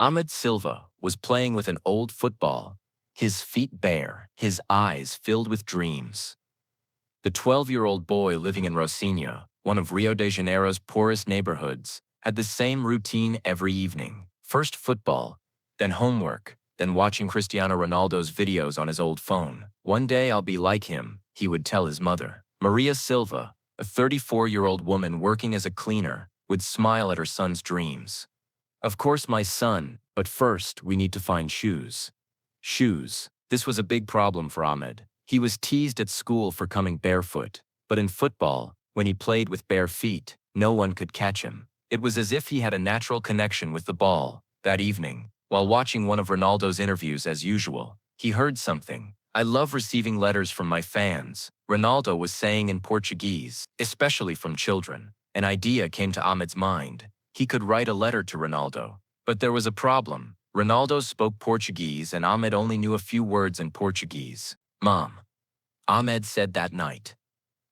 Ahmed Silva was playing with an old football, his feet bare, his eyes filled with dreams. The 12-year-old boy living in Rocinha, one of Rio de Janeiro's poorest neighborhoods, had the same routine every evening. First football, then homework, then watching Cristiano Ronaldo's videos on his old phone. One day I'll be like him, he would tell his mother. Maria Silva, a 34-year-old woman working as a cleaner, would smile at her son's dreams. Of course, my son, but first we need to find shoes. Shoes. This was a big problem for Ahmed. He was teased at school for coming barefoot, but in football, when he played with bare feet, no one could catch him. It was as if he had a natural connection with the ball. That evening, while watching one of Ronaldo's interviews as usual, he heard something. "I love receiving letters from my fans," Ronaldo was saying in Portuguese, especially from children. An idea came to Ahmed's mind. He could write a letter to Ronaldo. But there was a problem. Ronaldo spoke Portuguese and Ahmed only knew a few words in Portuguese. "Mom," Ahmed said that night,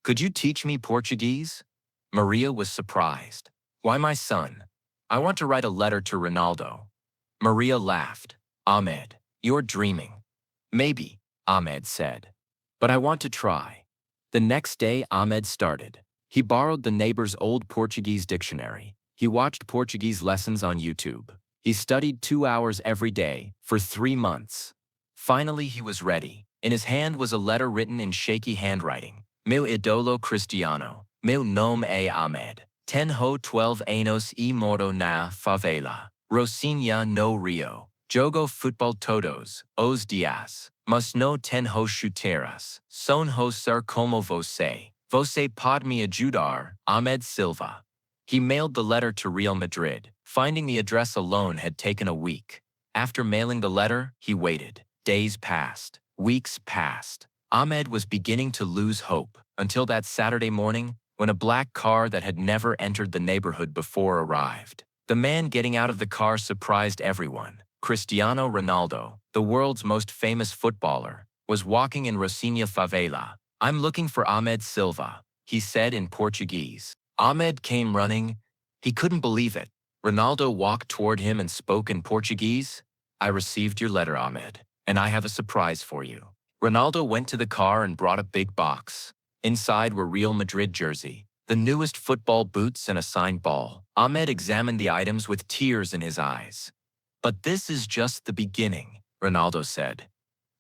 "could you teach me Portuguese?" Maria was surprised. "Why, my son? I want to write a letter to Ronaldo." Maria laughed. "Ahmed, you're dreaming." "Maybe," Ahmed said, "but I want to try." The next day Ahmed started. He borrowed the neighbor's old Portuguese dictionary. He watched Portuguese lessons on YouTube. He studied 2 hours every day for 3 months. Finally, he was ready. In his hand was a letter written in shaky handwriting. "Meu ídolo Cristiano. Meu nome é Ahmed. Tenho 12 anos e moro na favela. Rocinha no Rio. Jogo futebol todos os dias. Mas não tenho chuteiras. Sonho ser como você. Você pode me ajudar? Ahmed Silva." He mailed the letter to Real Madrid. Finding the address alone had taken a week. After mailing the letter, he waited. Days passed. Weeks passed. Ahmed was beginning to lose hope until that Saturday morning when a black car that had never entered the neighborhood before arrived. The man getting out of the car surprised everyone. Cristiano Ronaldo, the world's most famous footballer, was walking in Rocinha Favela. "I'm looking for Ahmed Silva," he said in Portuguese. Ahmed came running. He couldn't believe it. Ronaldo walked toward him and spoke in Portuguese. "I received your letter, Ahmed, and I have a surprise for you." Ronaldo went to the car and brought a big box. Inside were Real Madrid jersey, the newest football boots, and a signed ball. Ahmed examined the items with tears in his eyes. "But this is just the beginning," Ronaldo said.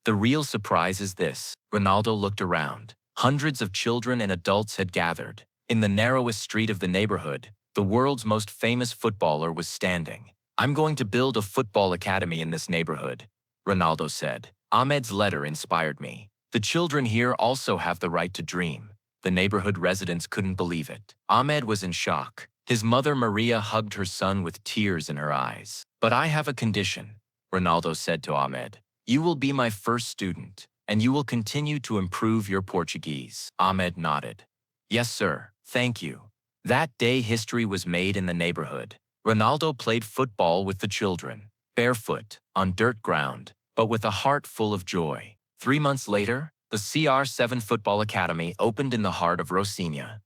"The real surprise is this." Ronaldo looked around. Hundreds of children and adults had gathered. In the narrowest street of the neighborhood, the world's most famous footballer was standing. "I'm going to build a football academy in this neighborhood," Ronaldo said. "Ahmed's letter inspired me. The children here also have the right to dream." The neighborhood residents couldn't believe it. Ahmed was in shock. His mother Maria hugged her son with tears in her eyes. "But I have a condition," Ronaldo said to Ahmed. "You will be my first student, and you will continue to improve your Portuguese." Ahmed nodded. "Yes, sir. Thank you." That day history was made in the neighborhood. Ronaldo played football with the children, barefoot, on dirt ground, but with a heart full of joy. 3 months later, the CR7 Football Academy opened in the heart of Rocinha.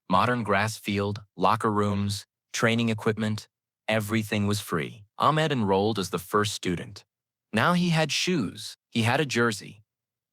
Modern grass field, locker rooms, training equipment, everything was free. Ahmed enrolled as the first student. Now he had shoes, he had a jersey,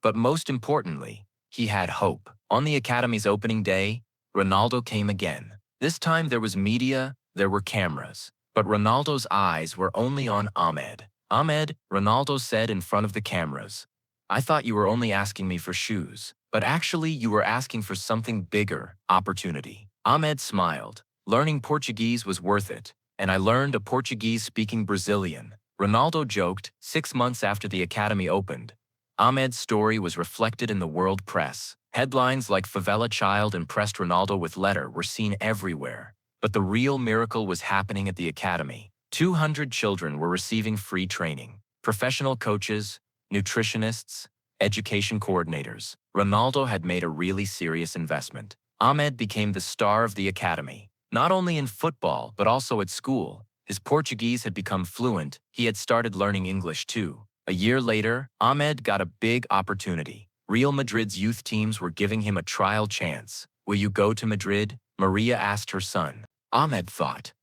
but most importantly, he had hope. On the academy's opening day, Ronaldo came again. This time there was media, there were cameras, but Ronaldo's eyes were only on Ahmed. "Ahmed," Ronaldo said in front of the cameras, "I thought you were only asking me for shoes, but actually you were asking for something bigger, opportunity." Ahmed smiled. "Learning Portuguese was worth it, and I learned a Portuguese-speaking Brazilian." Ronaldo joked. 6 months after the academy opened, Ahmed's story was reflected in the world press. Headlines like "Favela child impressed Ronaldo with letter" were seen everywhere. But the real miracle was happening at the academy. 200 children were receiving free training. Professional coaches, nutritionists, education coordinators. Ronaldo had made a really serious investment. Ahmed became the star of the academy, not only in football but also at school. His Portuguese had become fluent. He had started learning English too. A year later, Ahmed got a big opportunity. Real Madrid's youth teams were giving him a trial chance. "Will you go to Madrid?" Maria asked her son. Ahmed thought,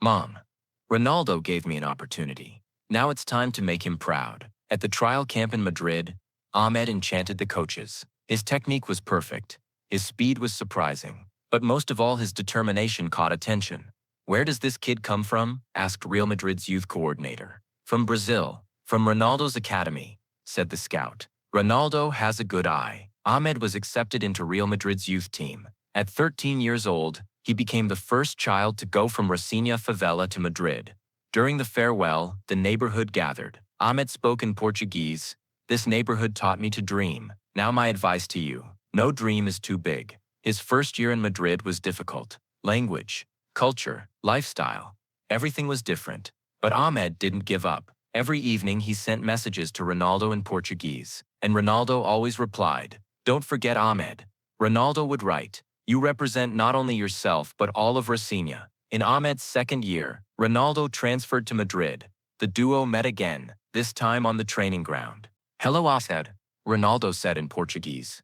"Mom, Ronaldo gave me an opportunity. Now it's time to make him proud. At the trial camp in Madrid, Ahmed enchanted the coaches. His technique was perfect. His speed was surprising. But most of all, his determination caught attention. "Where does this kid come from?" asked Real Madrid's youth coordinator. "From Brazil, from Ronaldo's academy," said the scout. "Ronaldo has a good eye." Ahmed was accepted into Real Madrid's youth team. At 13 years old, he became the first child to go from Rocinha Favela to Madrid. During the farewell, the neighborhood gathered. Ahmed spoke in Portuguese. "This neighborhood taught me to dream. Now my advice to you: no dream is too big." His first year in Madrid was difficult. Language, culture, lifestyle, everything was different. But Ahmed didn't give up. Every evening he sent messages to Ronaldo in Portuguese, and Ronaldo always replied. "Don't forget Ahmed." Ronaldo would write, "You represent not only yourself but all of Rocinha." In Ahmed's second year, Ronaldo transferred to Madrid. The duo met again, this time on the training ground. "Hello, Ahmed," Ronaldo said in Portuguese.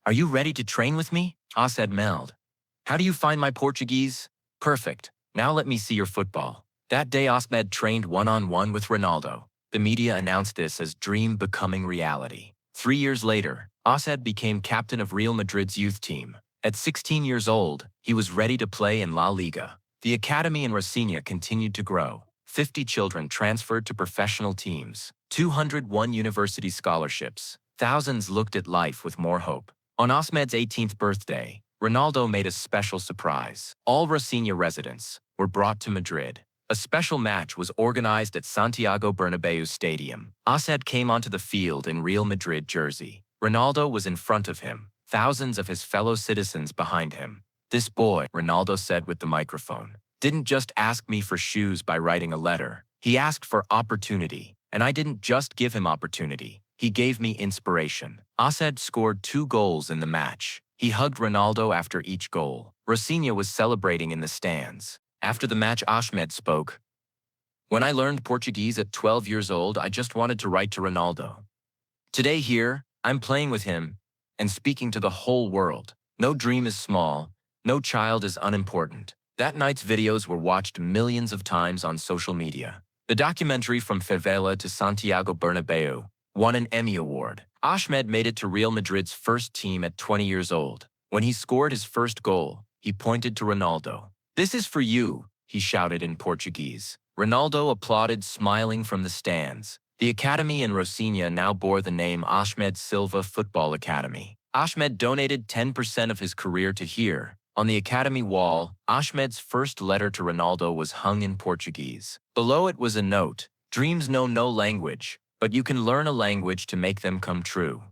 "Are you ready to train with me?" Ahmed mailed. "How do you find my Portuguese?" "Perfect. Now let me see your football." That day Ahmed trained one-on-one with Ronaldo. The media announced this as dream becoming reality. 3 years later, Ahmed became captain of Real Madrid's youth team. At 16 years old, he was ready to play in La Liga. The academy in Rocinha continued to grow. 50 children transferred to professional teams. 201 university scholarships. Thousands looked at life with more hope. On Ahmed's 18th birthday, Ronaldo made a special surprise. All Rocinha residents were brought to Madrid. A special match was organized at Santiago Bernabéu Stadium. Ahmed came onto the field in Real Madrid jersey. Ronaldo was in front of him, thousands of his fellow citizens behind him. "This boy," Ronaldo said with the microphone, "didn't just ask me for shoes by writing a letter. He asked for opportunity, and I didn't just give him opportunity. He gave me inspiration." Ahmed scored 2 goals in the match. He hugged Ronaldo after each goal. Rocinha was celebrating in the stands. After the match, Ahmed spoke. "When I learned Portuguese at 12 years old, I just wanted to write to Ronaldo. Today here, I'm playing with him and speaking to the whole world. No dream is small. No child is unimportant." That night's videos were watched millions of times on social media. The documentary From Favela to Santiago Bernabéu won an Emmy Award. Ahmed made it to Real Madrid's first team at 20 years old. When he scored his first goal, he pointed to Ronaldo. "This is for you," he shouted in Portuguese. Ronaldo applauded, smiling from the stands. The academy in Rocinha now bore the name Ahmed Silva Football Academy. Ahmed donated 10% of his career to here. On the academy wall, Ahmed's first letter to Ronaldo was hung in Portuguese. Below it was a note: "Dreams know no language, but you can learn a language to make them come true."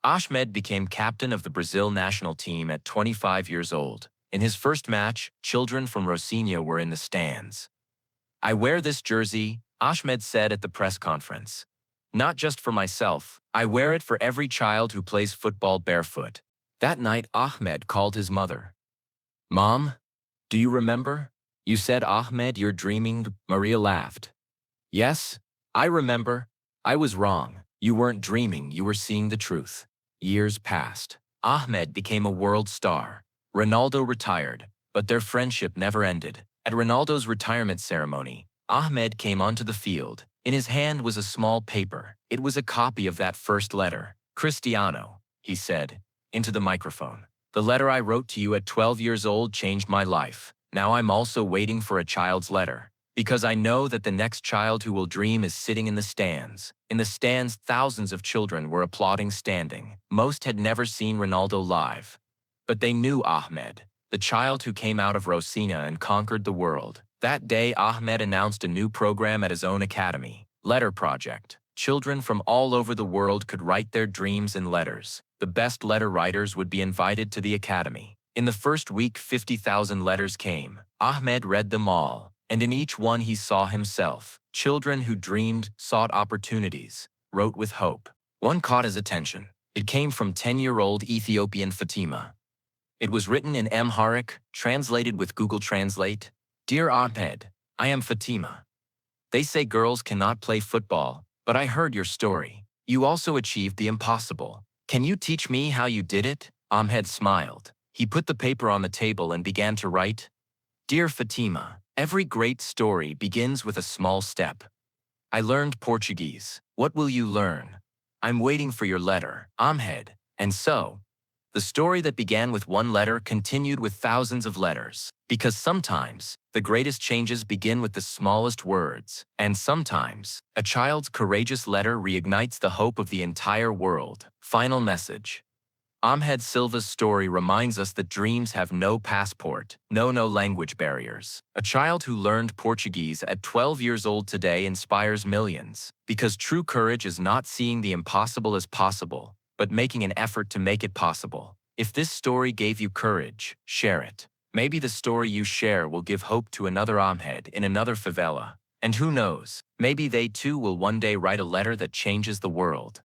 Ahmed became captain of the Brazil national team at 25 years old. In his first match, children from Rocinha were in the stands. "I wear this jersey," Ahmed said at the press conference. "Not just for myself. I wear it for every child who plays football barefoot." That night, Ahmed called his mother. "Mom, do you remember? You said, 'Ahmed, you're dreaming.'" Maria laughed. "Yes, I remember. I was wrong. You weren't dreaming, you were seeing the truth." Years passed. Ahmed became a world star. Ronaldo retired, but their friendship never ended. At Ronaldo's retirement ceremony, Ahmed came onto the field. In his hand was a small paper. It was a copy of that first letter. "Cristiano," he said, into the microphone. "The letter I wrote to you at 12 years old changed my life. Now I'm also waiting for a child's letter, because I know that the next child who will dream is sitting in the stands." In the stands, thousands of children were applauding standing. Most had never seen Ronaldo live, but they knew Ahmed, the child who came out of Rocinha and conquered the world. That day, Ahmed announced a new program at his own academy, Letter Project. Children from all over the world could write their dreams in letters. The best letter writers would be invited to the academy. In the first week, 50,000 letters came. Ahmed read them all, and in each one he saw himself. Children who dreamed, sought opportunities, wrote with hope. One caught his attention. It came from 10-year-old Ethiopian Fatima. It was written in Amharic, translated with Google Translate. "Dear Ahmed, I am Fatima. They say girls cannot play football, but I heard your story. You also achieved the impossible. Can you teach me how you did it?" Ahmed smiled. He put the paper on the table and began to write. "Dear Fatima, Every great story begins with a small step. I learned Portuguese. What will you learn? I'm waiting for your letter, Ahmed. And so, the story that began with one letter continued with thousands of letters. Because sometimes, the greatest changes begin with the smallest words. And sometimes, a child's courageous letter reignites the hope of the entire world. Final message. Ahmed Silva's story reminds us that dreams have no passport, no language barriers. A child who learned Portuguese at 12 years old today inspires millions, because true courage is not seeing the impossible as possible, but making an effort to make it possible. If this story gave you courage, share it. Maybe the story you share will give hope to another Ahmed in another favela. And who knows, maybe they too will one day write a letter that changes the world.